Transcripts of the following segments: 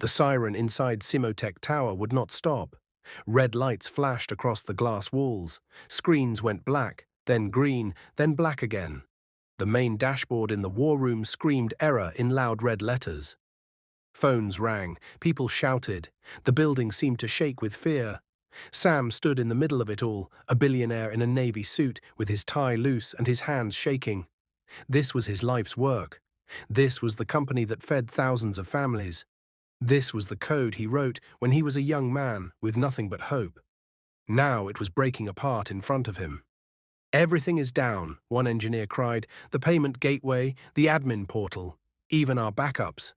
The siren inside SimoTech Tower would not stop. Red lights flashed across the glass walls. Screens went black, then green, then black again. The main dashboard in the war room screamed error in loud red letters. Phones rang. People shouted. The building seemed to shake with fear. Sam stood in the middle of it all, a billionaire in a navy suit with his tie loose and his hands shaking. This was his life's work. This was the company that fed thousands of families. This was the code he wrote when he was a young man with nothing but hope. Now it was breaking apart in front of him. "Everything is down," one engineer cried. "The payment gateway, the admin portal, even our backups."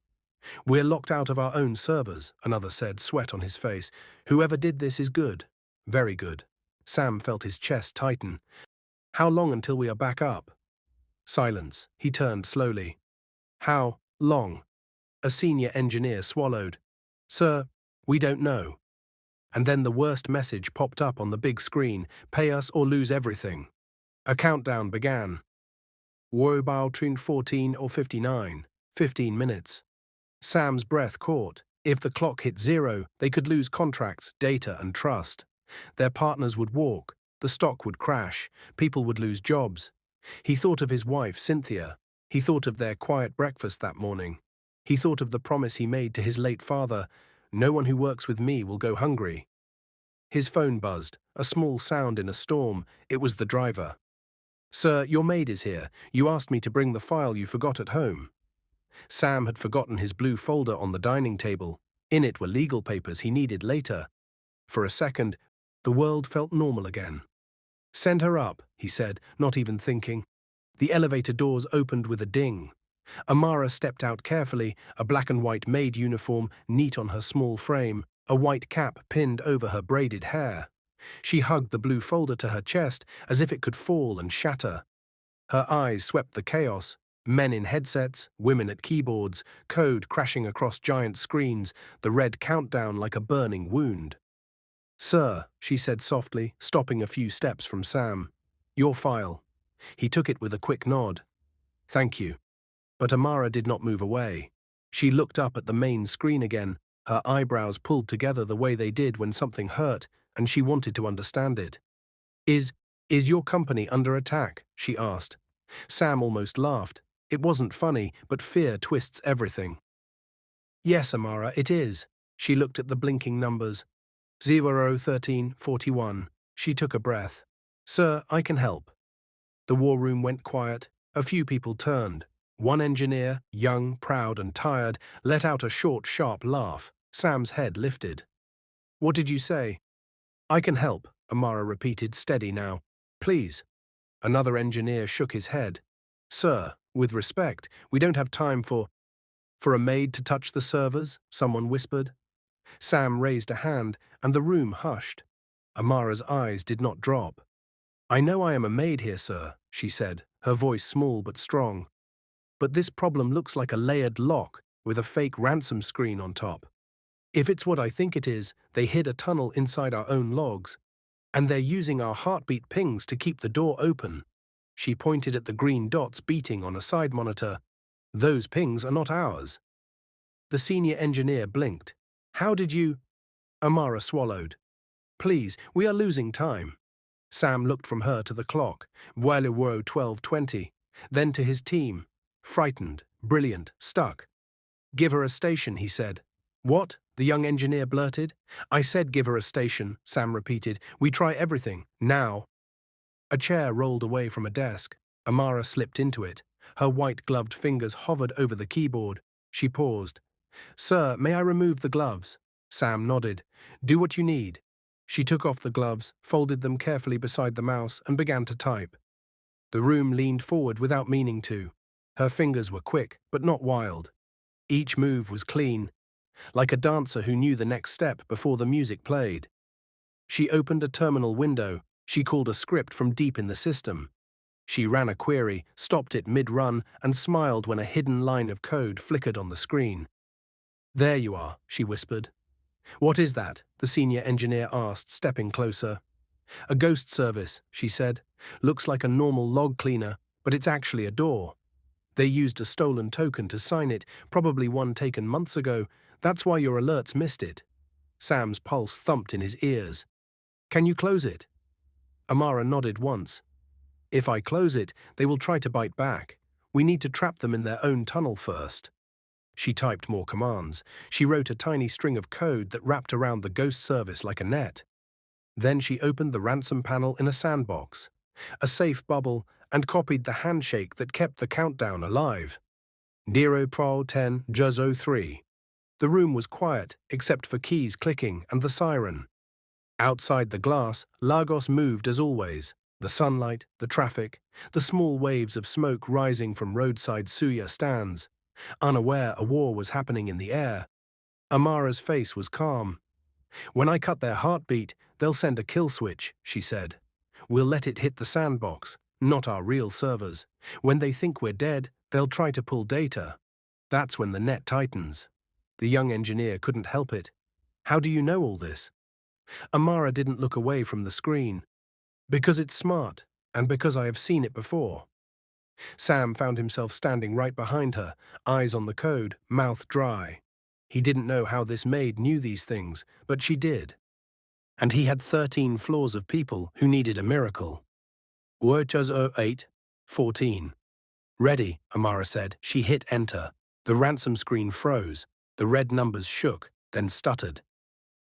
"We're locked out of our own servers," another said, sweat on his face. "Whoever did this is good. Very good." Sam felt his chest tighten. "How long until we are back up?" Silence. He turned slowly. "How long?" A senior engineer swallowed. "Sir, we don't know." And then the worst message popped up on the big screen: "Pay us or lose everything." A countdown began. Woebile tune 14 or 59. 15 minutes. Sam's breath caught. If the clock hit 0, they could lose contracts, data, and trust. Their partners would walk. The stock would crash. People would lose jobs. He thought of his wife, Cynthia. He thought of their quiet breakfast that morning. He thought of the promise he made to his late father: "No one who works with me will go hungry." His phone buzzed, a small sound in a storm. It was the driver. "Sir, your maid is here. You asked me to bring the file you forgot at home." Sam had forgotten his blue folder on the dining table. In it were legal papers he needed later. For a second, the world felt normal again. "Send her up," he said, not even thinking. The elevator doors opened with a ding. Amara stepped out carefully, a black and white maid uniform neat on her small frame, a white cap pinned over her braided hair. She hugged the blue folder to her chest as if it could fall and shatter. Her eyes swept the chaos: men in headsets, women at keyboards, code crashing across giant screens, the red countdown like a burning wound. "Sir," she said softly, stopping a few steps from Sam. "Your file." He took it with a quick nod. "Thank you." But Amara did not move away. She looked up at the main screen again, her eyebrows pulled together the way they did when something hurt, and she wanted to understand it. Is your company under attack?" she asked. Sam almost laughed. It wasn't funny, but fear twists everything. "Yes, Amara, it is." She looked at the blinking numbers. 001341. She took a breath. "Sir, I can help." The war room went quiet. A few people turned. One engineer, young, proud, and tired, let out a short, sharp laugh. Sam's head lifted. "What did you say?" "I can help," Amara repeated, steady now. "Please." Another engineer shook his head. "Sir, with respect, we don't have time for a maid to touch the servers," someone whispered. Sam raised a hand, and the room hushed. Amara's eyes did not drop. "I know I am a maid here, sir," she said, her voice small but strong. "But this problem looks like a layered lock with a fake ransom screen on top. If it's what I think it is, they hid a tunnel inside our own logs, and they're using our heartbeat pings to keep the door open." She pointed at the green dots beating on a side monitor. "Those pings are not ours." The senior engineer blinked. "How did you—" Amara swallowed. "Please, we are losing time." Sam looked from her to the clock. Voilero 12:20. Then to his team. Frightened, brilliant, stuck. "Give her a station," he said. "What?" the young engineer blurted. "I said give her a station," Sam repeated. "We try everything. Now." A chair rolled away from a desk. Amara slipped into it. Her white-gloved fingers hovered over the keyboard. She paused. "Sir, may I remove the gloves?" Sam nodded. "Do what you need." She took off the gloves, folded them carefully beside the mouse, and began to type. The room leaned forward without meaning to. Her fingers were quick, but not wild. Each move was clean, like a dancer who knew the next step before the music played. She opened a terminal window. She called a script from deep in the system. She ran a query, stopped it mid-run, and smiled when a hidden line of code flickered on the screen. "There you are," she whispered. "What is that?" the senior engineer asked, stepping closer. "A ghost service," she said. "Looks like a normal log cleaner, but it's actually a door. They used a stolen token to sign it, probably one taken months ago. That's why your alerts missed it. Sam's pulse thumped in his ears. Can you close it? Amara nodded once. If I close it, they will try to bite back. We need to trap them in their own tunnel first. She typed more commands. She wrote a tiny string of code that wrapped around the ghost service like a net. Then she opened the ransom panel in a sandbox, a safe bubble, and copied the handshake that kept the countdown alive. 0 Pro 10 Juzzo 3. The room was quiet, except for keys clicking and the siren. Outside the glass, Lagos moved as always. The sunlight, the traffic, the small waves of smoke rising from roadside suya stands. Unaware a war was happening in the air. Amara's face was calm. When I cut their heartbeat, they'll send a kill switch, she said. We'll let it hit the sandbox, not our real servers. When they think we're dead, they'll try to pull data. That's when the net tightens. The young engineer couldn't help it. How do you know all this? Amara didn't look away from the screen. Because it's smart, and because I have seen it before. Sam found himself standing right behind her, eyes on the code, mouth dry. He didn't know how this maid knew these things, but she did. And he had 13 floors of people who needed a miracle. 808, 14. Ready, Amara said. She hit enter. The ransom screen froze. The red numbers shook, then stuttered.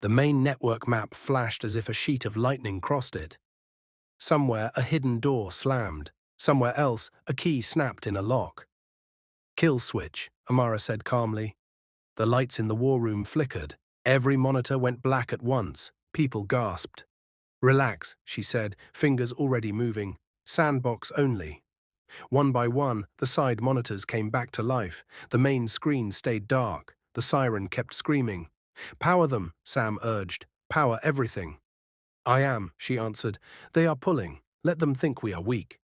The main network map flashed as if a sheet of lightning crossed it. Somewhere a hidden door slammed. Somewhere else a key snapped in a lock. Kill switch, Amara said calmly. The lights in the war room flickered. Every monitor went black at once. People gasped. Relax, she said, fingers already moving. Sandbox only. One by one, the side monitors came back to life. The main screen stayed dark. The siren kept screaming. Power them, Sam urged. Power everything. I am, she answered. They are pulling. Let them think we are weak.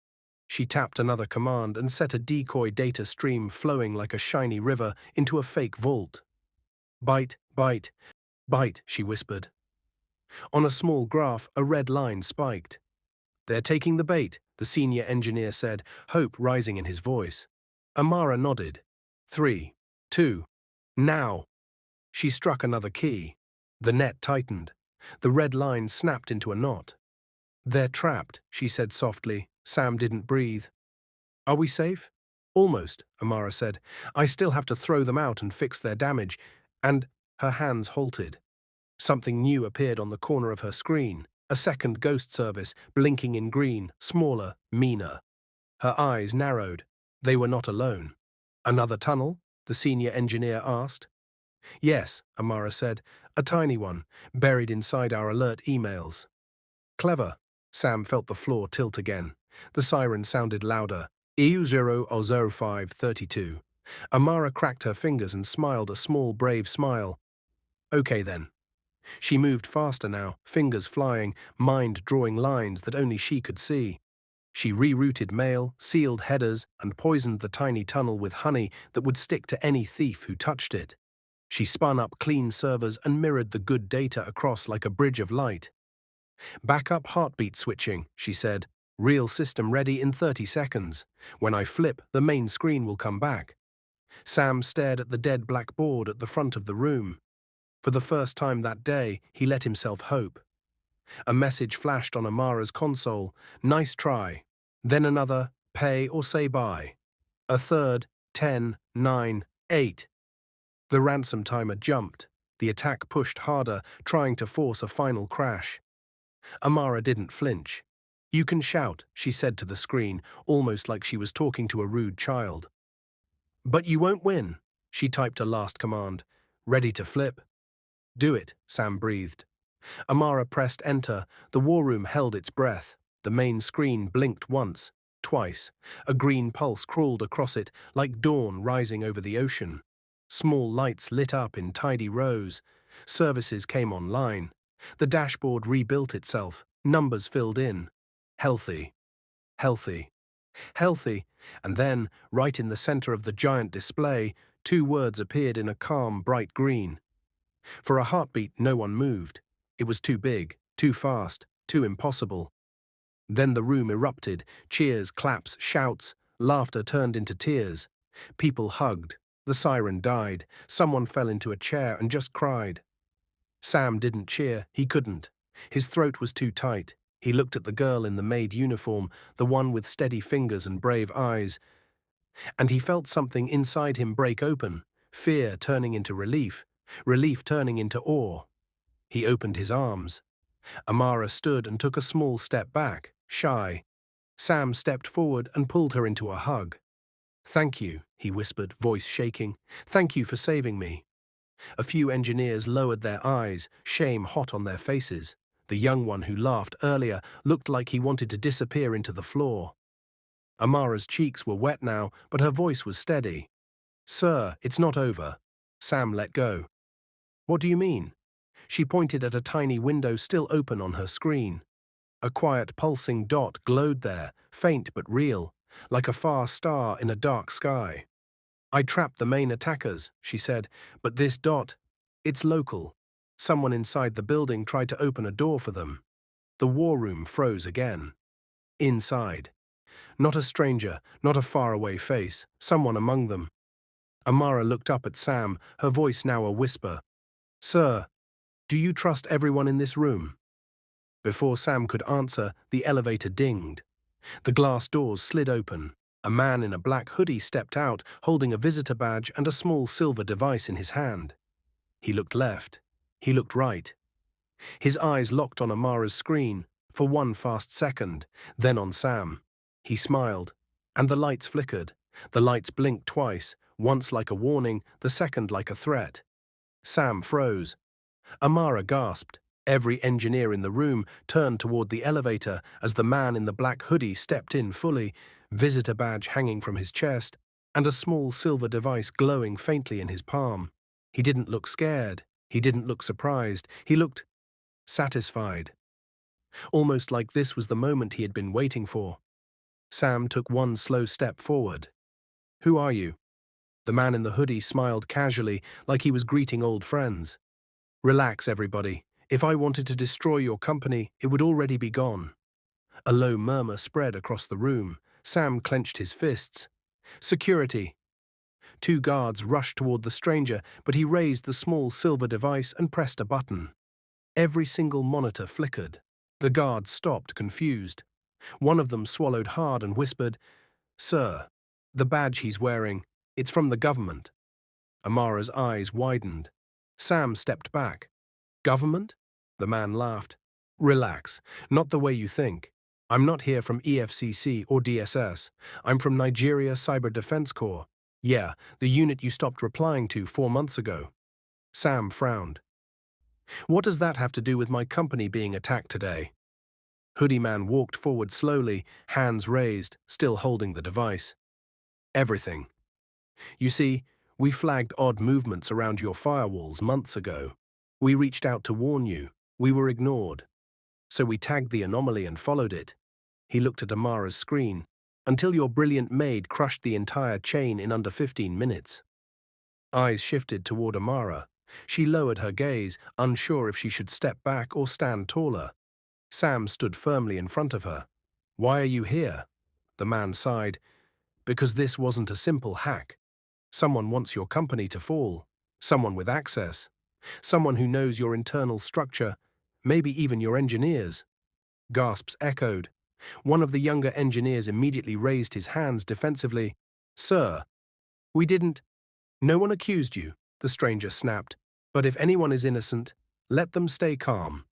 She tapped another command and set a decoy data stream flowing like a shiny river into a fake vault. Bite, bite, bite, she whispered. On a small graph, a red line spiked. They're taking the bait, the senior engineer said, hope rising in his voice. Amara nodded. 3, 2, now. She struck another key. The net tightened. The red line snapped into a knot. They're trapped, she said softly. Sam didn't breathe. Are we safe? Almost, Amara said. I still have to throw them out and fix their damage. And her hands halted. Something new appeared on the corner of her screen. A second ghost service, blinking in green, smaller, meaner. Her eyes narrowed. They were not alone. Another tunnel? The senior engineer asked. Yes, Amara said. A tiny one, buried inside our alert emails. Clever. Sam felt the floor tilt again. The siren sounded louder. EU00532. Amara cracked her fingers and smiled a small, brave smile. Okay then. She moved faster now, fingers flying, mind drawing lines that only she could see. She rerouted mail, sealed headers, and poisoned the tiny tunnel with honey that would stick to any thief who touched it. She spun up clean servers and mirrored the good data across like a bridge of light. Backup heartbeat switching, she said. Real system ready in 30 seconds. When I flip, the main screen will come back. Sam stared at the dead black board at the front of the room. For the first time that day, he let himself hope. A message flashed on Amara's console. Nice try. Then another, pay or say bye. A third, 10, 9, 8. The ransom timer jumped. The attack pushed harder, trying to force a final crash. Amara didn't flinch. You can shout, she said to the screen, almost like she was talking to a rude child. But you won't win, she typed a last command. Ready to flip? Do it, Sam breathed. Amara pressed enter. The war room held its breath. The main screen blinked once, twice. A green pulse crawled across it, like dawn rising over the ocean. Small lights lit up in tidy rows. Services came online. The dashboard rebuilt itself. Numbers filled in. Healthy. Healthy. Healthy. And then, right in the center of the giant display, 2 words appeared in a calm, bright green. For a heartbeat, no one moved. It was too big, too fast, too impossible. Then the room erupted. Cheers, claps, shouts. Laughter turned into tears. People hugged. The siren died. Someone fell into a chair and just cried. Sam didn't cheer. He couldn't. His throat was too tight. He looked at the girl in the maid uniform, the one with steady fingers and brave eyes, and he felt something inside him break open, fear turning into relief, relief turning into awe. He opened his arms. Amara stood and took a small step back, shy. Sam stepped forward and pulled her into a hug. "Thank you," he whispered, voice shaking. "Thank you for saving me." A few engineers lowered their eyes, shame hot on their faces. The young one who laughed earlier looked like he wanted to disappear into the floor. Amara's cheeks were wet now, but her voice was steady. "Sir, it's not over." Sam let go. "What do you mean?" She pointed at a tiny window still open on her screen. A quiet pulsing dot glowed there, faint but real, like a far star in a dark sky. "I trapped the main attackers," she said, "but this dot, it's local. Someone inside the building tried to open a door for them." The war room froze again. Inside. Not a stranger, not a faraway face, someone among them. Amara looked up at Sam, her voice now a whisper. "Sir, do you trust everyone in this room?" Before Sam could answer, the elevator dinged. The glass doors slid open. A man in a black hoodie stepped out, holding a visitor badge and a small silver device in his hand. He looked left. He looked right. His eyes locked on Amara's screen for one fast second, then on Sam. He smiled, and the lights flickered. The lights blinked twice, once like a warning, the second like a threat. Sam froze. Amara gasped. Every engineer in the room turned toward the elevator as the man in the black hoodie stepped in fully, visitor badge hanging from his chest, and a small silver device glowing faintly in his palm. He didn't look scared. He didn't look surprised. He looked satisfied. Almost like this was the moment he had been waiting for. Sam took one slow step forward. "Who are you?" The man in the hoodie smiled casually, like he was greeting old friends. "Relax, everybody. If I wanted to destroy your company, it would already be gone." A low murmur spread across the room. Sam clenched his fists. "Security." Two guards rushed toward the stranger, but he raised the small silver device and pressed a button. Every single monitor flickered. The guards stopped, confused. One of them swallowed hard and whispered, "Sir, the badge he's wearing, it's from the government." Amara's eyes widened. Sam stepped back. "Government?" The man laughed. "Relax, not the way you think. I'm not here from EFCC or DSS. I'm from Nigeria Cyber Defense Corps. Yeah, the unit you stopped replying to 4 months ago." Sam frowned. "What does that have to do with my company being attacked today?" Hoodie Man walked forward slowly, hands raised, still holding the device. "Everything. You see, we flagged odd movements around your firewalls months ago. We reached out to warn you. We were ignored. So we tagged the anomaly and followed it." He looked at Amara's screen. "Until your brilliant maid crushed the entire chain in under 15 minutes. Eyes shifted toward Amara. She lowered her gaze, unsure if she should step back or stand taller. Sam stood firmly in front of her. "Why are you here?" The man sighed. "Because this wasn't a simple hack. Someone wants your company to fall. Someone with access. Someone who knows your internal structure, maybe even your engineers." Gasps echoed. One of the younger engineers immediately raised his hands defensively. "Sir, we didn't—" "No one accused you," the stranger snapped. "But if anyone is innocent, let them stay calm."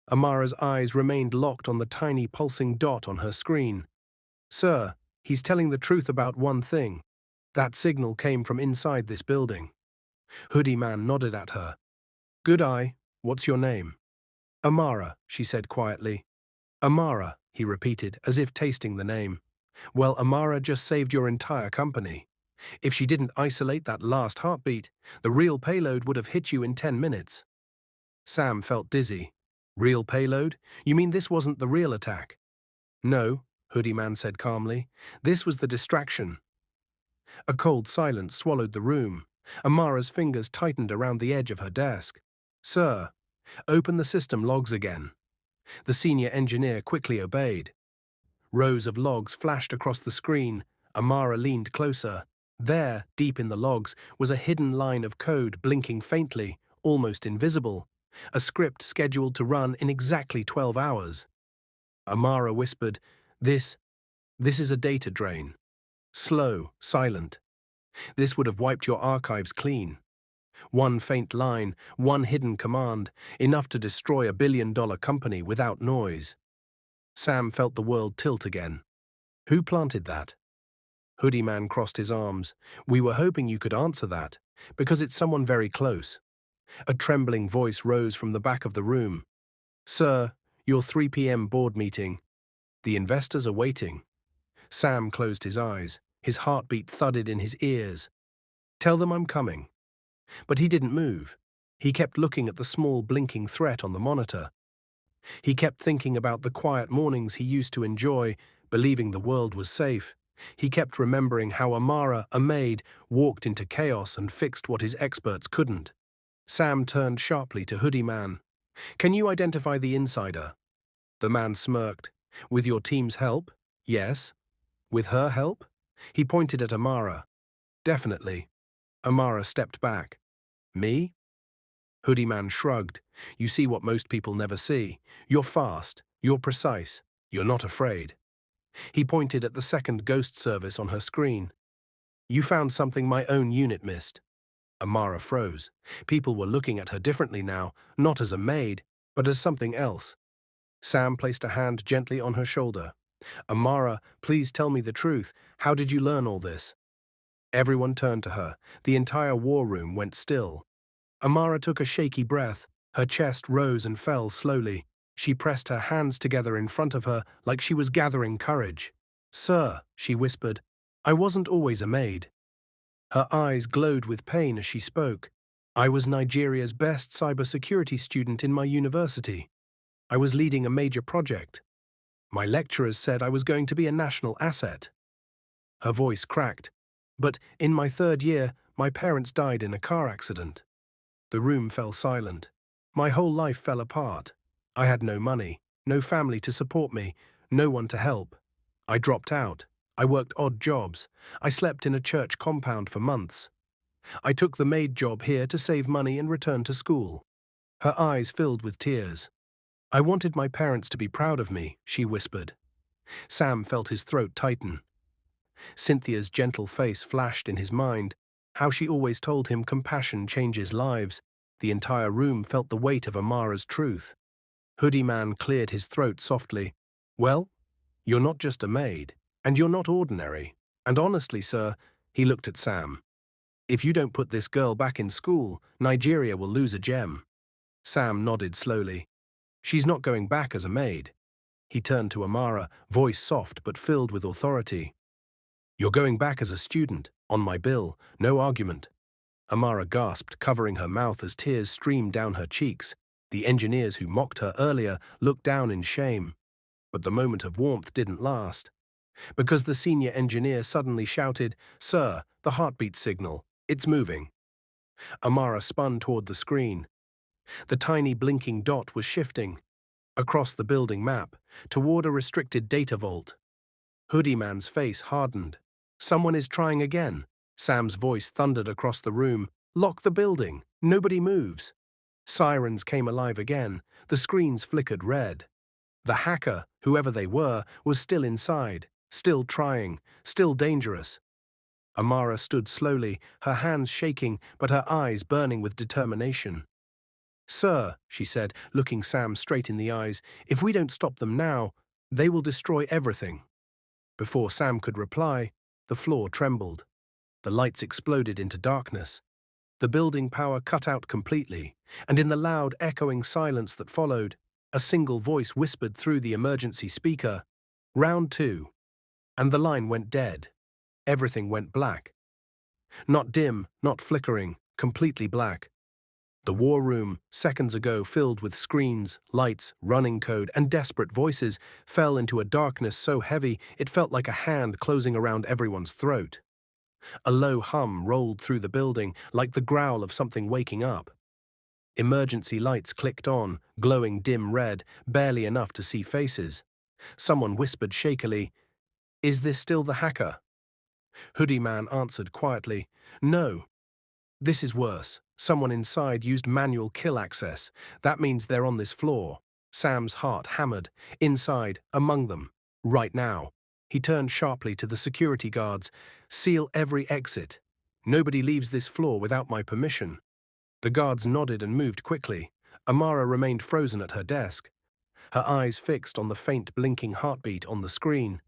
Amara's eyes remained locked on the tiny pulsing dot on her screen. "Sir, he's telling the truth about one thing. That signal came from inside this building." Hoodie Man nodded at her. "Good eye. What's your name?" "Amara," she said quietly. "Amara," he repeated, as if tasting the name. "Well, Amara just saved your entire company. If she didn't isolate that last heartbeat, the real payload would have hit you in 10 minutes." Sam felt dizzy. "Real payload? You mean this wasn't the real attack?" "No," Hoodie Man said calmly. "This was the distraction." A cold silence swallowed the room. Amara's fingers tightened around the edge of her desk. "Sir, open the system logs again." The senior engineer quickly obeyed. Rows of logs flashed across the screen. Amara leaned closer. There, deep in the logs, was a hidden line of code blinking faintly, almost invisible, a script scheduled to run in exactly 12 hours. Amara whispered, This is a data drain. Slow, silent. This would have wiped your archives clean. One faint line, one hidden command, enough to destroy a billion-dollar company without noise. Sam felt the world tilt again. Who planted that? Hoodie Man crossed his arms. We were hoping you could answer that, because it's someone very close. A trembling voice rose from the back of the room. Sir, your 3 p.m. board meeting. The investors are waiting. Sam closed his eyes. His heartbeat thudded in his ears. Tell them I'm coming. But he didn't move. He kept looking at the small blinking threat on the monitor. He kept thinking about the quiet mornings he used to enjoy, believing the world was safe. He kept remembering how Amara, a maid, walked into chaos and fixed what his experts couldn't. Sam turned sharply to Hoodie Man. Can you identify the insider? The man smirked. With your team's help? Yes. With her help? He pointed at Amara. Definitely. Amara stepped back. Me? Hoodie Man shrugged. You see what most people never see. You're fast. You're precise. You're not afraid. He pointed at the second ghost service on her screen. You found something my own unit missed. Amara froze. People were looking at her differently now, not as a maid, but as something else. Sam placed a hand gently on her shoulder. Amara, please tell me the truth. How did you learn all this? Everyone turned to her. The entire war room went still. Amara took a shaky breath. Her chest rose and fell slowly. She pressed her hands together in front of her like she was gathering courage. Sir, she whispered, I wasn't always a maid. Her eyes glowed with pain as she spoke. I was Nigeria's best cybersecurity student in my university. I was leading a major project. My lecturers said I was going to be a national asset. Her voice cracked. But in my 3rd year, my parents died in a car accident. The room fell silent. My whole life fell apart. I had no money, no family to support me, no one to help. I dropped out. I worked odd jobs. I slept in a church compound for months. I took the maid job here to save money and return to school. Her eyes filled with tears. I wanted my parents to be proud of me, she whispered. Sam felt his throat tighten. Cynthia's gentle face flashed in his mind, how she always told him compassion changes lives. The entire room felt the weight of Amara's truth. Hoodie Man cleared his throat softly. Well, you're not just a maid, and you're not ordinary. And honestly, sir, he looked at Sam. If you don't put this girl back in school, Nigeria will lose a gem. Sam nodded slowly. She's not going back as a maid. He turned to Amara, voice soft but filled with authority. You're going back as a student, on my bill, no argument. Amara gasped, covering her mouth as tears streamed down her cheeks. The engineers who mocked her earlier looked down in shame. But the moment of warmth didn't last. Because the senior engineer suddenly shouted, Sir, the heartbeat signal, it's moving. Amara spun toward the screen. The tiny blinking dot was shifting. Across the building map, toward a restricted data vault. Hoodie Man's face hardened. Someone is trying again. Sam's voice thundered across the room. Lock the building. Nobody moves. Sirens came alive again. The screens flickered red. The hacker, whoever they were, was still inside, still trying, still dangerous. Amara stood slowly, her hands shaking, but her eyes burning with determination. Sir, she said, looking Sam straight in the eyes, if we don't stop them now, they will destroy everything. Before Sam could reply, the floor trembled. The lights exploded into darkness. The building power cut out completely, and in the loud, echoing silence that followed, a single voice whispered through the emergency speaker, Round 2. And the line went dead. Everything went black. Not dim, not flickering, completely black. The war room, seconds ago filled with screens, lights, running code, and desperate voices, fell into a darkness so heavy it felt like a hand closing around everyone's throat. A low hum rolled through the building, like the growl of something waking up. Emergency lights clicked on, glowing dim red, barely enough to see faces. Someone whispered shakily, Is this still the hacker? Hoodie Man answered quietly, "No, this is worse. Someone inside used manual kill access. That means they're on this floor." Sam's heart hammered. "Inside, among them. Right now." He turned sharply to the security guards. "Seal every exit. Nobody leaves this floor without my permission." The guards nodded and moved quickly. Amara remained frozen at her desk, her eyes fixed on the faint blinking heartbeat on the screen.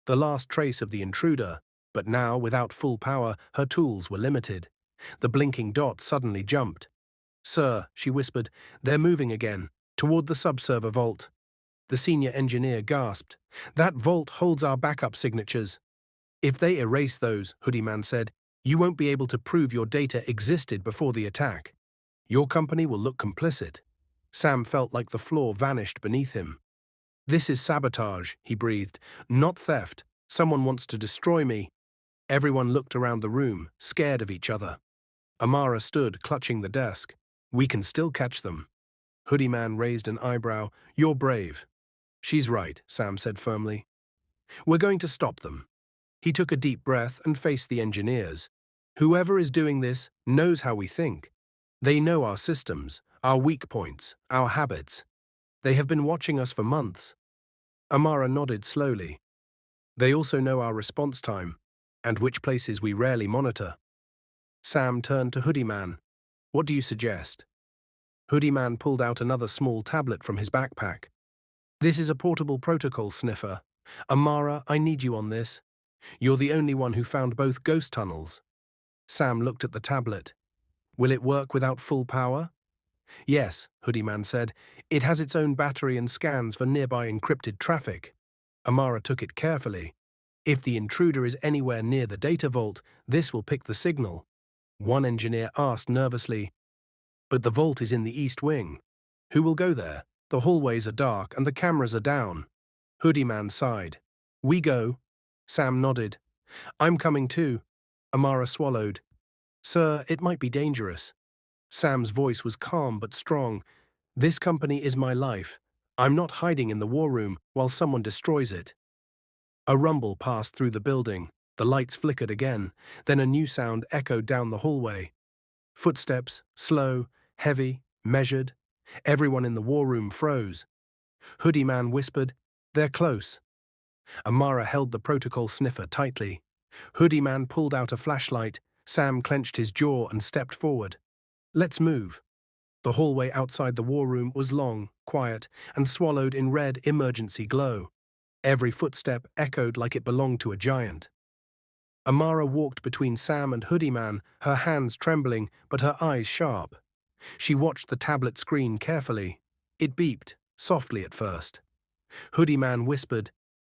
The last trace of the intruder, but now, without full power, her tools were limited. The blinking dot suddenly jumped. "Sir," she whispered, "they're moving again, toward the subserver vault." The senior engineer gasped. "That vault holds our backup signatures." "If they erase those," Hoodie Man said, "you won't be able to prove your data existed before the attack. Your company will look complicit." Sam felt like the floor vanished beneath him. "This is sabotage," he breathed, "not theft. Someone wants to destroy me." Everyone looked around the room, scared of each other. Amara stood, clutching the desk. "We can still catch them." Hoodie Man raised an eyebrow. "You're brave." "She's right," Sam said firmly. "We're going to stop them." He took a deep breath and faced the engineers. "Whoever is doing this knows how we think. They know our systems, our weak points, our habits. They have been watching us for months." Amara nodded slowly. "They also know our response time, and which places we rarely monitor." Sam turned to Hoodie Man. "What do you suggest?" Hoodie Man pulled out another small tablet from his backpack. "This is a portable protocol sniffer. Amara, I need you on this. You're the only one who found both ghost tunnels." Sam looked at the tablet. "Will it work without full power?" "Yes," Hoodie Man said. "It has its own battery and scans for nearby encrypted traffic." Amara took it carefully. "If the intruder is anywhere near the data vault, this will pick the signal." One engineer asked nervously, "But the vault is in the east wing. Who will go there? The hallways are dark and the cameras are down." Hoodie Man sighed. "We go." Sam nodded. "I'm coming too." Amara swallowed. "Sir, it might be dangerous." Sam's voice was calm but strong. "This company is my life. I'm not hiding in the war room while someone destroys it." A rumble passed through the building. The lights flickered again. Then a new sound echoed down the hallway. Footsteps, slow, heavy, measured. Everyone in the war room froze. Hoodie Man whispered, "They're close." Amara held the protocol sniffer tightly. Hoodie Man pulled out a flashlight. Sam clenched his jaw and stepped forward. "Let's move." The hallway outside the war room was long, quiet, and swallowed in red emergency glow. Every footstep echoed like it belonged to a giant. Amara walked between Sam and Hoodie Man, her hands trembling but her eyes sharp. She watched the tablet screen carefully. It beeped, softly at first. Hoodie Man whispered,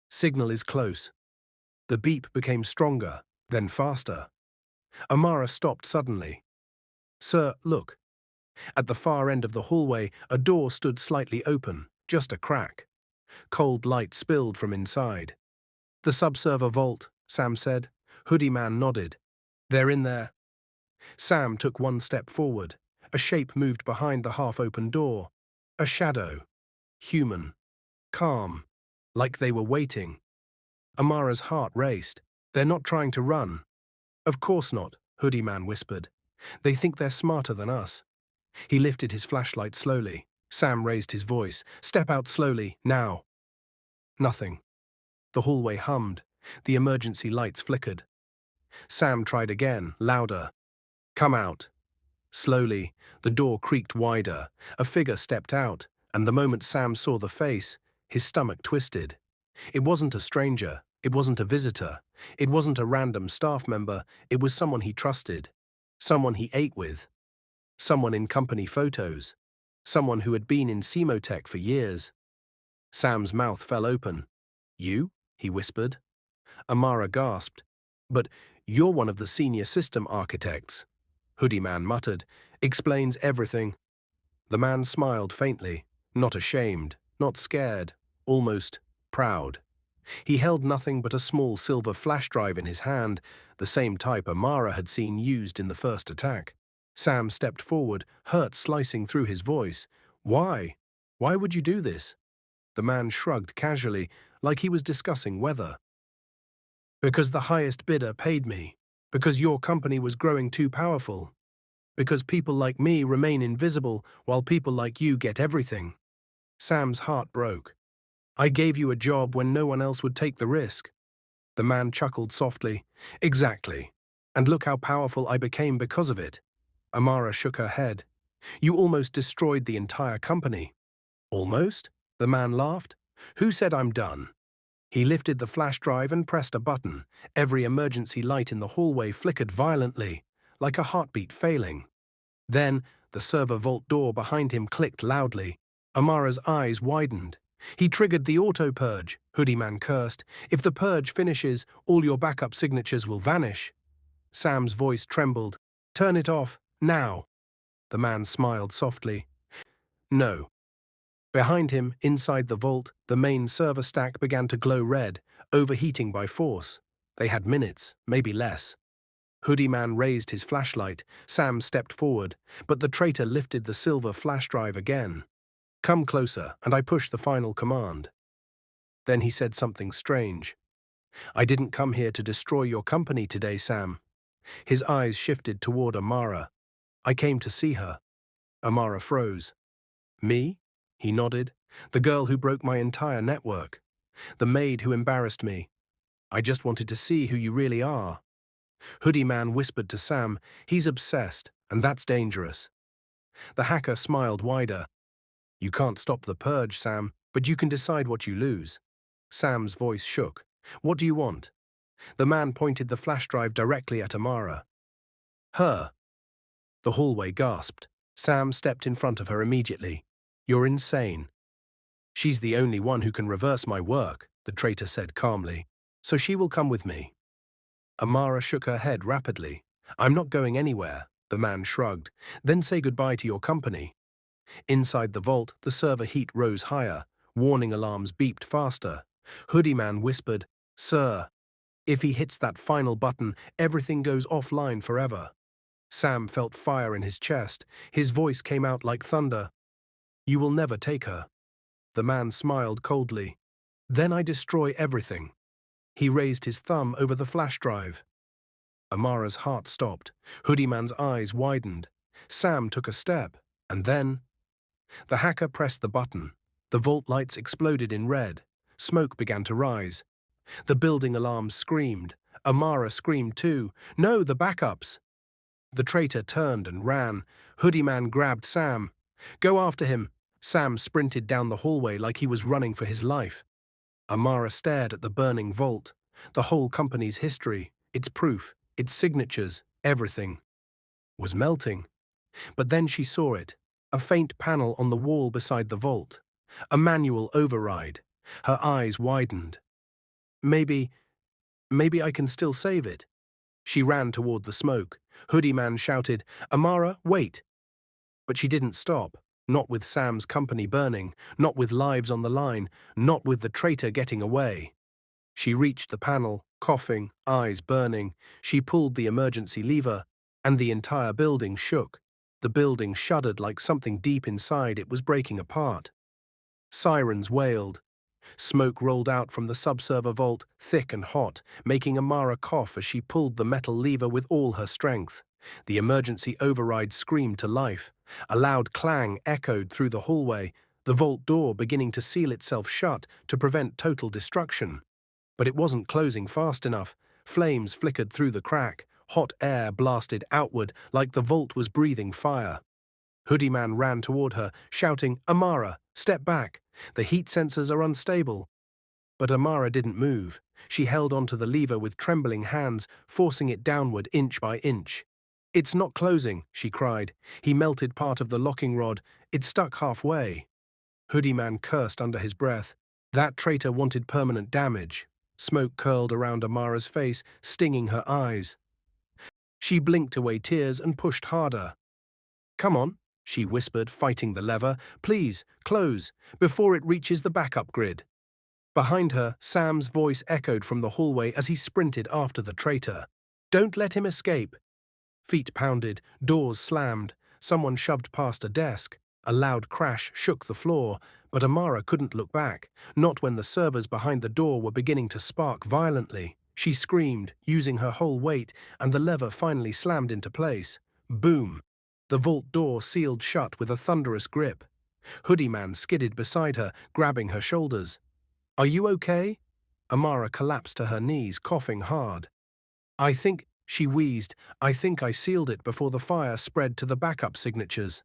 "Signal is close." The beep became stronger, then faster. Amara stopped suddenly. "Sir, look." At the far end of the hallway, a door stood slightly open, just a crack. Cold light spilled from inside. "The subserver vault," Sam said. Hoodie Man nodded. "They're in there." Sam took one step forward. A shape moved behind the half-open door. A shadow. Human. Calm. Like they were waiting. Amara's heart raced. "They're not trying to run." "Of course not," Hoodie Man whispered. "They think they're smarter than us." He lifted his flashlight slowly. Sam raised his voice. "Step out slowly, now." Nothing. The hallway hummed. The emergency lights flickered. Sam tried again, louder. "Come out." Slowly, the door creaked wider. A figure stepped out, and the moment Sam saw the face, his stomach twisted. It wasn't a stranger. It wasn't a visitor. It wasn't a random staff member. It was someone he trusted. Someone he ate with. Someone in company photos. Someone who had been in SimoTech for years. Sam's mouth fell open. "You?" he whispered. Amara gasped. "But you're one of the senior system architects." Hoodie Man muttered. "Explains everything." The man smiled faintly, not ashamed, not scared, almost proud. He held nothing but a small silver flash drive in his hand, the same type Amara had seen used in the first attack. Sam stepped forward, hurt slicing through his voice. "Why? Why would you do this?" The man shrugged casually, like he was discussing weather. Because the highest bidder paid me. Because your company was growing too powerful. Because people like me remain invisible while people like you get everything. Sam's heart broke. I gave you a job when no one else would take the risk. The man chuckled softly. Exactly. And look how powerful I became because of it. Amara shook her head. You almost destroyed the entire company. Almost? The man laughed. Who said I'm done? He lifted the flash drive and pressed a button. Every emergency light in the hallway flickered violently, like a heartbeat failing. Then, the server vault door behind him clicked loudly. Amara's eyes widened. He triggered the auto-purge, Hoodie Man cursed. If the purge finishes, all your backup signatures will vanish. Sam's voice trembled. Turn it off, now. The man smiled softly. No. Behind him, inside the vault, the main server stack began to glow red, overheating by force. They had minutes, maybe less. Hoodie Man raised his flashlight. Sam stepped forward, but the traitor lifted the silver flash drive again. Come closer, and I pushed the final command. Then he said something strange. I didn't come here to destroy your company today, Sam. His eyes shifted toward Amara. I came to see her. Amara froze. Me? He nodded. The girl who broke my entire network. The maid who embarrassed me. I just wanted to see who you really are. Hoodie Man whispered to Sam, he's obsessed, and that's dangerous. The hacker smiled wider. You can't stop the purge, Sam, but you can decide what you lose. Sam's voice shook. What do you want? The man pointed the flash drive directly at Amara. Her. The hallway gasped. Sam stepped in front of her immediately. You're insane. She's the only one who can reverse my work, the traitor said calmly, so she will come with me. Amara shook her head rapidly. I'm not going anywhere, the man shrugged. Then say goodbye to your company. Inside the vault, the server heat rose higher. Warning alarms beeped faster. Hoodie Man whispered, Sir, if he hits that final button, everything goes offline forever. Sam felt fire in his chest. His voice came out like thunder. You will never take her. The man smiled coldly. Then I destroy everything. He raised his thumb over the flash drive. Amara's heart stopped. Hoodie Man's eyes widened. Sam took a step, and then... The hacker pressed the button. The vault lights exploded in red. Smoke began to rise. The building alarms screamed. Amara screamed too. No, the backups! The traitor turned and ran. Hoodie Man grabbed Sam. Go after him. Sam sprinted down the hallway like he was running for his life. Amara stared at the burning vault. The whole company's history, its proof, its signatures, everything was melting. But then she saw it. A faint panel on the wall beside the vault. A manual override. Her eyes widened. Maybe I can still save it. She ran toward the smoke. Hoodie Man shouted, Amara, wait! But she didn't stop. Not with Sam's company burning, not with lives on the line, not with the traitor getting away. She reached the panel, coughing, eyes burning. She pulled the emergency lever, and the entire building shook. The building shuddered like something deep inside it was breaking apart. Sirens wailed. Smoke rolled out from the subserver vault, thick and hot, making Amara cough as she pulled the metal lever with all her strength. The emergency override screamed to life. A loud clang echoed through the hallway, the vault door beginning to seal itself shut to prevent total destruction. But it wasn't closing fast enough. Flames flickered through the crack. Hot air blasted outward like the vault was breathing fire. Hoodie Man ran toward her, shouting, Amara, step back. The heat sensors are unstable. But Amara didn't move. She held onto the lever with trembling hands, forcing it downward inch by inch. It's not closing, she cried. He melted part of the locking rod. It stuck halfway. Hoodie Man cursed under his breath. That traitor wanted permanent damage. Smoke curled around Amara's face, stinging her eyes. She blinked away tears and pushed harder. Come on, she whispered, fighting the lever. Please, close, before it reaches the backup grid. Behind her, Sam's voice echoed from the hallway as he sprinted after the traitor. Don't let him escape. Feet pounded, doors slammed. Someone shoved past a desk. A loud crash shook the floor, but Amara couldn't look back, not when the servers behind the door were beginning to spark violently. She screamed, using her whole weight, and the lever finally slammed into place. Boom! The vault door sealed shut with a thunderous grip. Hoodie Man skidded beside her, grabbing her shoulders. "Are you okay?" Amara collapsed to her knees, coughing hard. She wheezed, "I think I sealed it before the fire spread to the backup signatures."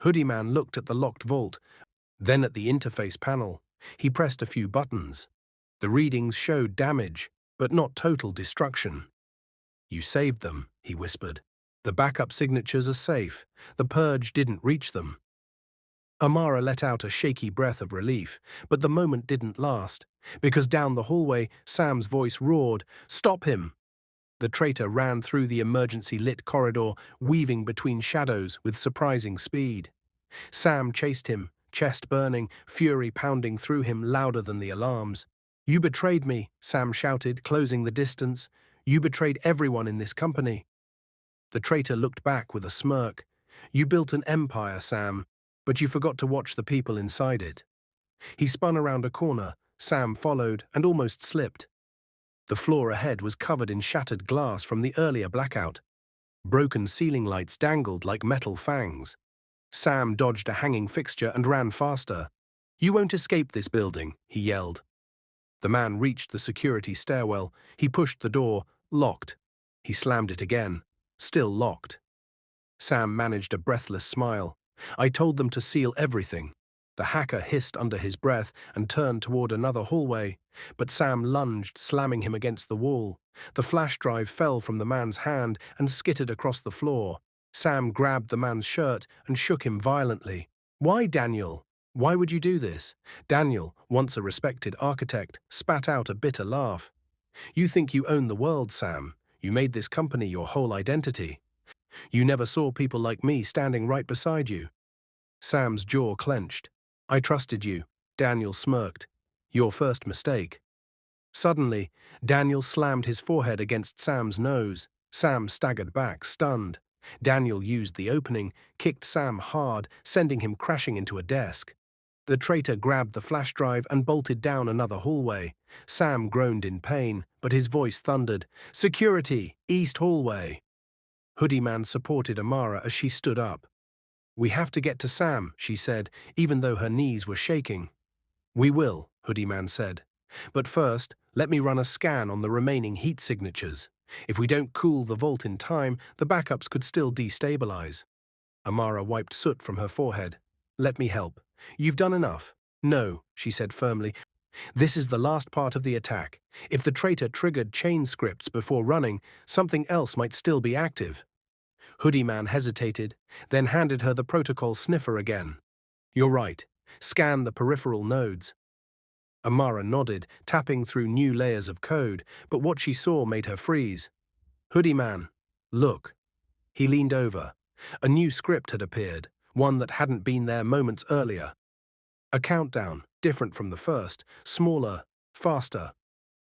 Hoodie Man looked at the locked vault, then at the interface panel. He pressed a few buttons. The readings showed damage, but not total destruction. "You saved them," he whispered. "The backup signatures are safe. The purge didn't reach them." Amara let out a shaky breath of relief, but the moment didn't last, because down the hallway, Sam's voice roared, "Stop him!" The traitor ran through the emergency-lit corridor, weaving between shadows with surprising speed. Sam chased him, chest burning, fury pounding through him louder than the alarms. "You betrayed me," Sam shouted, closing the distance. "You betrayed everyone in this company." The traitor looked back with a smirk. "You built an empire, Sam, but you forgot to watch the people inside it." He spun around a corner, Sam followed, and almost slipped. The floor ahead was covered in shattered glass from the earlier blackout. Broken ceiling lights dangled like metal fangs. Sam dodged a hanging fixture and ran faster. "You won't escape this building," he yelled. The man reached the security stairwell. He pushed the door, locked. He slammed it again, still locked. Sam managed a breathless smile. "I told them to seal everything." The hacker hissed under his breath and turned toward another hallway, but Sam lunged, slamming him against the wall. The flash drive fell from the man's hand and skittered across the floor. Sam grabbed the man's shirt and shook him violently. "Why, Daniel? Why would you do this?" Daniel, once a respected architect, spat out a bitter laugh. "You think you own the world, Sam. You made this company your whole identity. You never saw people like me standing right beside you." Sam's jaw clenched. "I trusted you," Daniel smirked. "Your first mistake." Suddenly, Daniel slammed his forehead against Sam's nose. Sam staggered back, stunned. Daniel used the opening, kicked Sam hard, sending him crashing into a desk. The traitor grabbed the flash drive and bolted down another hallway. Sam groaned in pain, but his voice thundered, "Security! East hallway!" Hoodie Man supported Amara as she stood up. "We have to get to Sam," she said, even though her knees were shaking. "We will," Hoodie Man said. "But first, let me run a scan on the remaining heat signatures. If we don't cool the vault in time, the backups could still destabilize." Amara wiped soot from her forehead. "Let me help." "You've done enough." "No," she said firmly. "This is the last part of the attack. If the traitor triggered chain scripts before running, something else might still be active." Hoodie Man hesitated, then handed her the protocol sniffer again. "You're right. Scan the peripheral nodes." Amara nodded, tapping through new layers of code, but what she saw made her freeze. "Hoodie Man, look." He leaned over. A new script had appeared, one that hadn't been there moments earlier. A countdown, different from the first, smaller, faster.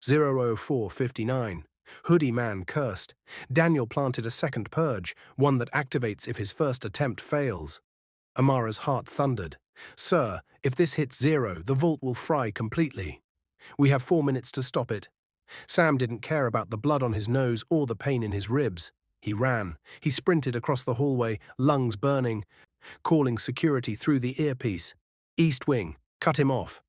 00459. Hoodie Man cursed. Daniel planted a second purge, one that activates if his first attempt fails. Amara's heart thundered. "Sir, if this hits 0, the vault will fry completely. We have 4 minutes to stop it." Sam didn't care about the blood on his nose or the pain in his ribs. He ran. He sprinted across the hallway, lungs burning, calling security through the earpiece. "East wing, cut him off."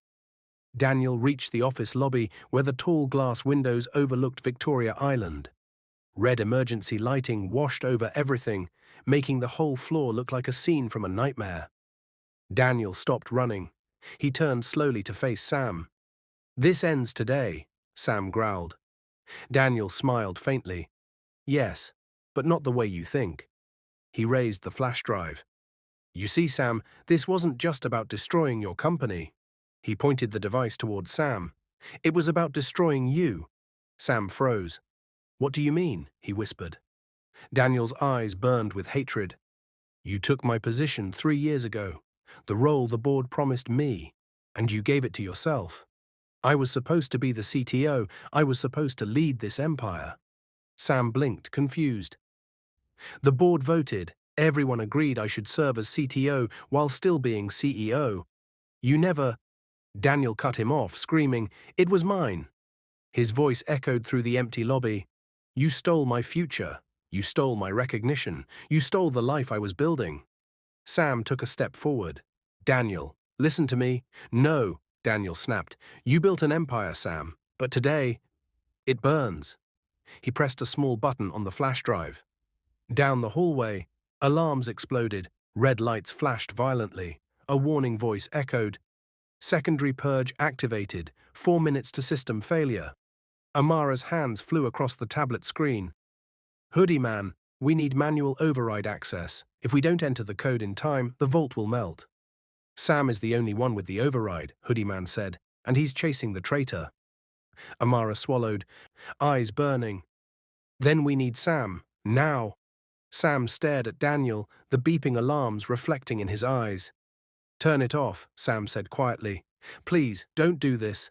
Daniel reached the office lobby where the tall glass windows overlooked Victoria Island. Red emergency lighting washed over everything, making the whole floor look like a scene from a nightmare. Daniel stopped running. He turned slowly to face Sam. "This ends today," Sam growled. Daniel smiled faintly. "Yes, but not the way you think." He raised the flash drive. "You see, Sam, this wasn't just about destroying your company." He pointed the device towards Sam. "It was about destroying you." Sam froze. "What do you mean?" he whispered. Daniel's eyes burned with hatred. "You took my position 3 years ago, the role the board promised me, and you gave it to yourself. I was supposed to be the CTO. I was supposed to lead this empire." Sam blinked, confused. "The board voted. Everyone agreed I should serve as CTO while still being CEO. You never—" Daniel cut him off, screaming, "It was mine." His voice echoed through the empty lobby. You stole my future. You stole my recognition. You stole the life I was building. Sam took a step forward. Daniel, listen to me. No, Daniel snapped. You built an empire, Sam. But today, it burns. He pressed a small button on the flash drive. Down the hallway, alarms exploded. Red lights flashed violently. A warning voice echoed. Secondary purge activated. 4 minutes to system failure. Amara's hands flew across the tablet screen. Hoodie man, we need manual override access. If we don't enter the code in time, the vault will melt. Sam is the only one with the override, Hoodie man said, and he's chasing the traitor. Amara swallowed, eyes burning. Then we need Sam, now. Sam stared at Daniel, the beeping alarms reflecting in his eyes. Turn it off, Sam said quietly. Please, don't do this.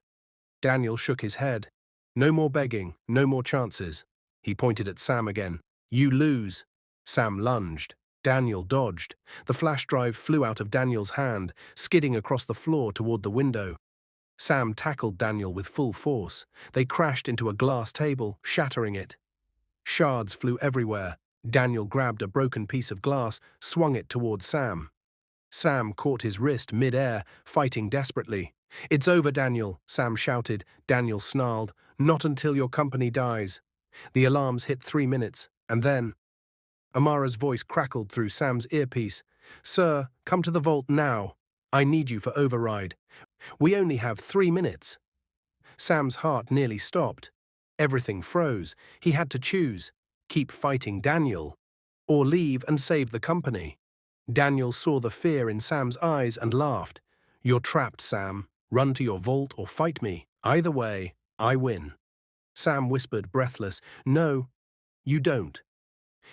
Daniel shook his head. No more begging, no more chances. He pointed at Sam again. You lose. Sam lunged. Daniel dodged. The flash drive flew out of Daniel's hand, skidding across the floor toward the window. Sam tackled Daniel with full force. They crashed into a glass table, shattering it. Shards flew everywhere. Daniel grabbed a broken piece of glass, swung it toward Sam. Sam caught his wrist mid-air, fighting desperately. It's over, Daniel, Sam shouted. Daniel snarled. Not until your company dies. The alarms hit 3 minutes, and then... Amara's voice crackled through Sam's earpiece. Sir, come to the vault now. I need you for override. We only have 3 minutes. Sam's heart nearly stopped. Everything froze. He had to choose. Keep fighting Daniel, or leave and save the company. Daniel saw the fear in Sam's eyes and laughed. You're trapped, Sam. Run to your vault or fight me. Either way, I win. Sam whispered, breathless, No, you don't.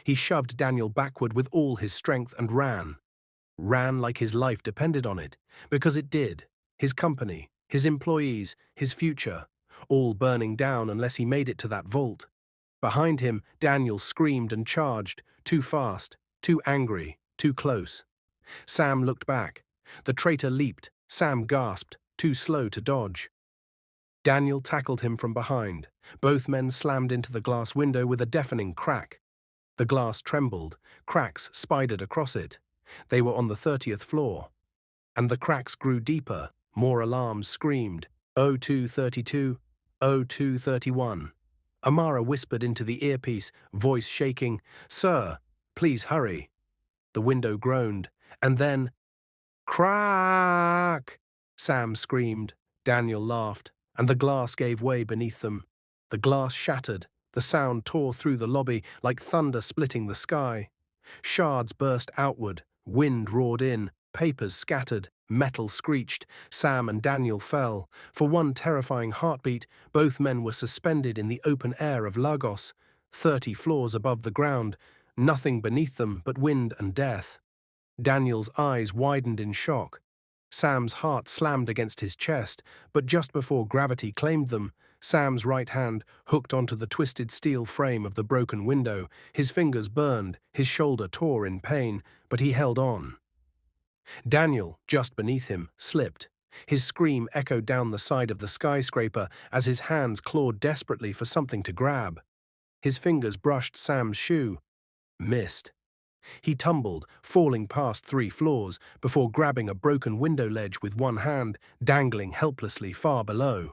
He shoved Daniel backward with all his strength and ran. Ran like his life depended on it, because it did. His company, his employees, his future, all burning down unless he made it to that vault. Behind him, Daniel screamed and charged, too fast, too angry, too close. Sam looked back. The traitor leaped. Sam gasped, too slow to dodge. Daniel tackled him from behind. Both men slammed into the glass window with a deafening crack. The glass trembled. Cracks spidered across it. They were on the 30th floor. And the cracks grew deeper. More alarms screamed. 0232, 0231. Amara whispered into the earpiece, voice shaking, Sir, please hurry. The window groaned, and then, Crack! Sam screamed. Daniel laughed, and the glass gave way beneath them. The glass shattered. The sound tore through the lobby like thunder splitting the sky. Shards burst outward. Wind roared in. Papers scattered. Metal screeched. Sam and Daniel fell. For one terrifying heartbeat, both men were suspended in the open air of Lagos, 30 floors above the ground, nothing beneath them but wind and death. Daniel's eyes widened in shock. Sam's heart slammed against his chest, but just before gravity claimed them, Sam's right hand hooked onto the twisted steel frame of the broken window. His fingers burned, his shoulder tore in pain, but he held on. Daniel, just beneath him, slipped. His scream echoed down the side of the skyscraper as his hands clawed desperately for something to grab. His fingers brushed Sam's shoe. Missed. He tumbled, falling past 3 floors, before grabbing a broken window ledge with one hand, dangling helplessly far below.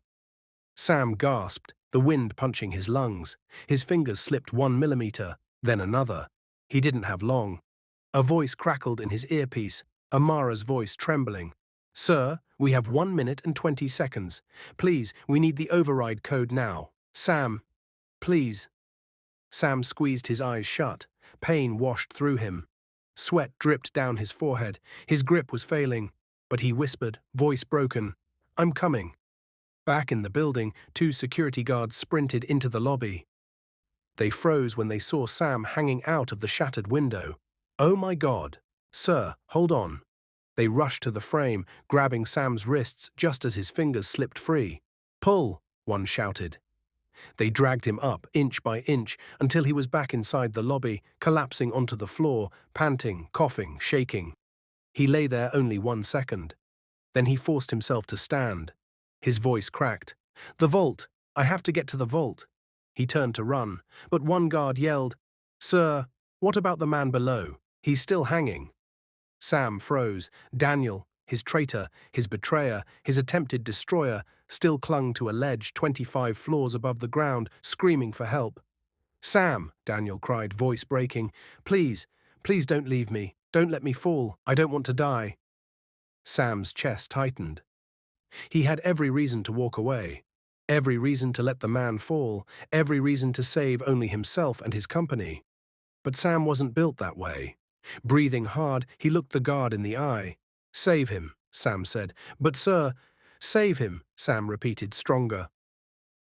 Sam gasped, the wind punching his lungs. His fingers slipped 1 millimeter, then another. He didn't have long. A voice crackled in his earpiece, Amara's voice trembling. Sir, we have 1 minute and 20 seconds. Please, we need the override code now. Sam, please. Sam squeezed his eyes shut. Pain washed through him. Sweat dripped down his forehead. His grip was failing, but he whispered, voice broken, I'm coming. Back in the building, 2 security guards sprinted into the lobby. They froze when they saw Sam hanging out of the shattered window. Oh my God. Sir, hold on. They rushed to the frame, grabbing Sam's wrists just as his fingers slipped free. Pull, one shouted. They dragged him up, inch by inch, until he was back inside the lobby, collapsing onto the floor, panting, coughing, shaking. He lay there only 1 second. Then he forced himself to stand. His voice cracked. The vault! I have to get to the vault. He turned to run, but one guard yelled, Sir, what about the man below? He's still hanging. Sam froze. Daniel, his traitor, his betrayer, his attempted destroyer, still clung to a ledge 25 floors above the ground, screaming for help. Sam, Daniel cried, voice breaking, please, please don't leave me. Don't let me fall. I don't want to die. Sam's chest tightened. He had every reason to walk away, every reason to let the man fall, every reason to save only himself and his company. But Sam wasn't built that way. Breathing hard, he looked the guard in the eye. Save him, Sam said. But sir, save him, Sam repeated, stronger.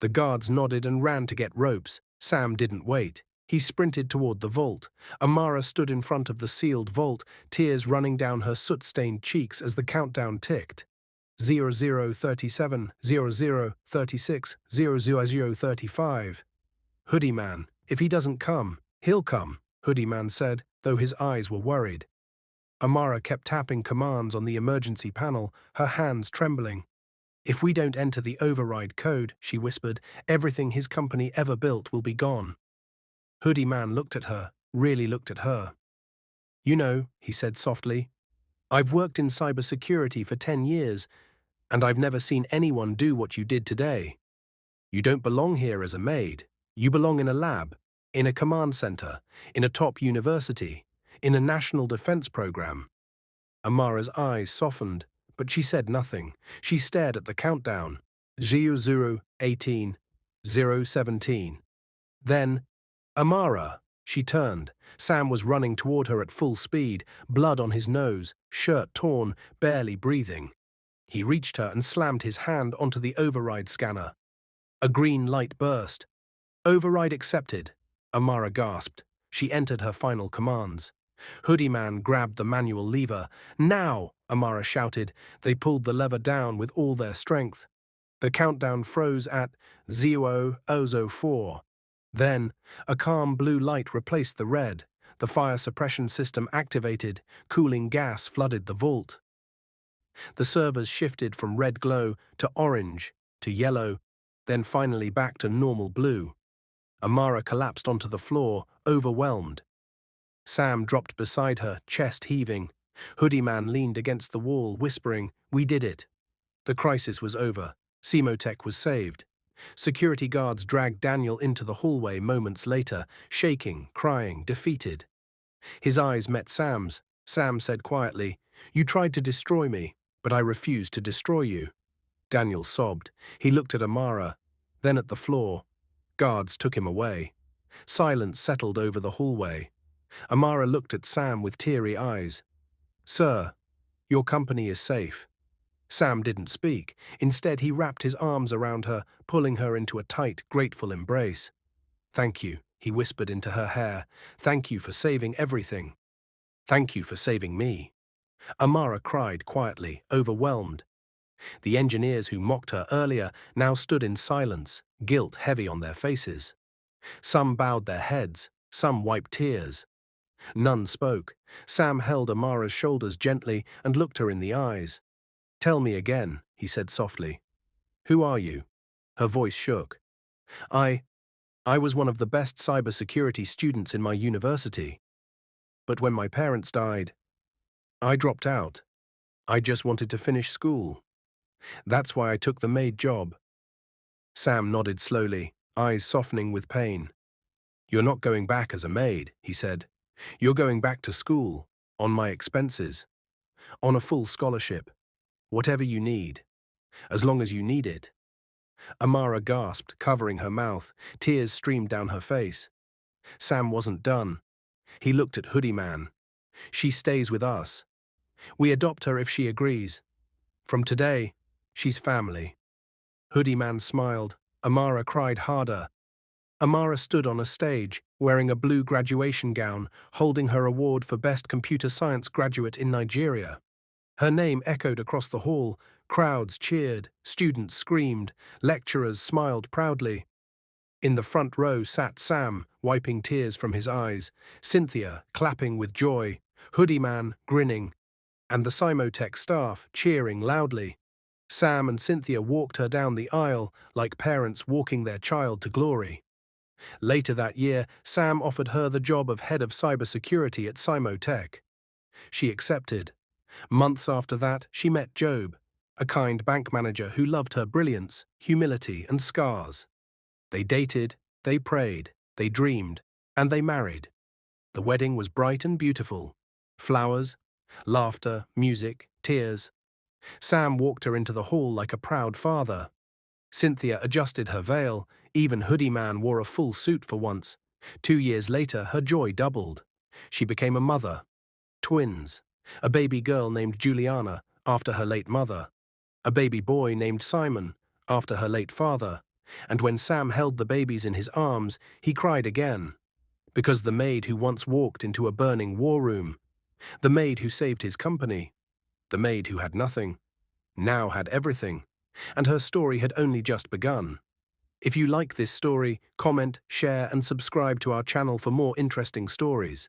The guards nodded and ran to get ropes. Sam didn't wait. He sprinted toward the vault. Amara stood in front of the sealed vault, tears running down her soot-stained cheeks as the countdown ticked. 0037, 0036, 00035. Hoodie Man, if he doesn't come, he'll come, Hoodie Man said, though his eyes were worried. Amara kept tapping commands on the emergency panel, her hands trembling. If we don't enter the override code, she whispered, everything his company ever built will be gone. Hoodie Man looked at her, really looked at her. You know, he said softly, I've worked in cybersecurity for 10 years, and I've never seen anyone do what you did today. You don't belong here as a maid. You belong in a lab, in a command center, in a top university, in a national defense program. Amara's eyes softened, but she said nothing. She stared at the countdown. 0018, 017. Then, Amara, she turned. Sam was running toward her at full speed, blood on his nose, shirt torn, barely breathing. He reached her and slammed his hand onto the override scanner. A green light burst. Override accepted, Amara gasped. She entered her final commands. Hoodie Man grabbed the manual lever. Now, Amara shouted. They pulled the lever down with all their strength. The countdown froze at 0004. Then, a calm blue light replaced the red. The fire suppression system activated. Cooling gas flooded the vault. The servers shifted from red glow to orange, to yellow, then finally back to normal blue. Amara collapsed onto the floor, overwhelmed. Sam dropped beside her, chest heaving. Hoodie Man leaned against the wall, whispering, We did it. The crisis was over. SimoTech was saved. Security guards dragged Daniel into the hallway moments later, shaking, crying, defeated. His eyes met Sam's. Sam said quietly, You tried to destroy me, but I refused to destroy you. Daniel sobbed. He looked at Amara, then at the floor. Guards took him away. Silence settled over the hallway. Amara looked at Sam with teary eyes. Sir, your company is safe. Sam didn't speak. Instead, he wrapped his arms around her, pulling her into a tight, grateful embrace. Thank you, he whispered into her hair. Thank you for saving everything. Thank you for saving me. Amara cried quietly, overwhelmed. The engineers who mocked her earlier now stood in silence, guilt heavy on their faces. Some bowed their heads, some wiped tears. None spoke. Sam held Amara's shoulders gently and looked her in the eyes. Tell me again, he said softly. Who are you? Her voice shook. I was one of the best cybersecurity students in my university. But when my parents died, I dropped out. I just wanted to finish school. That's why I took the maid job. Sam nodded slowly, eyes softening with pain. You're not going back as a maid, he said. You're going back to school, on my expenses, on a full scholarship, whatever you need, as long as you need it. Amara gasped, covering her mouth. Tears streamed down her face. Sam wasn't done. He looked at Hoodie Man. She stays with us. We adopt her if she agrees. From today, she's family. Hoodie Man smiled. Amara cried harder. Amara stood on a stage, wearing a blue graduation gown, holding her award for Best Computer Science Graduate in Nigeria. Her name echoed across the hall. Crowds cheered, students screamed, lecturers smiled proudly. In the front row sat Sam, wiping tears from his eyes, Cynthia clapping with joy, Hoodie Man grinning, and the SimoTech staff cheering loudly. Sam and Cynthia walked her down the aisle like parents walking their child to glory. Later that year, Sam offered her the job of head of cybersecurity at SimoTech. She accepted. Months after that, she met Job, a kind bank manager who loved her brilliance, humility, and scars. They dated, they prayed, they dreamed, and they married. The wedding was bright and beautiful. Flowers, laughter, music, tears. Sam walked her into the hall like a proud father. Cynthia adjusted her veil. Even Hoodie Man wore a full suit for once. 2 years later, her joy doubled. She became a mother. Twins. A baby girl named Juliana, after her late mother. A baby boy named Simon, after her late father. And when Sam held the babies in his arms, he cried again. Because the maid who once walked into a burning war room, the maid who saved his company, the maid who had nothing, now had everything, and her story had only just begun. If you like this story, comment, share, and subscribe to our channel for more interesting stories.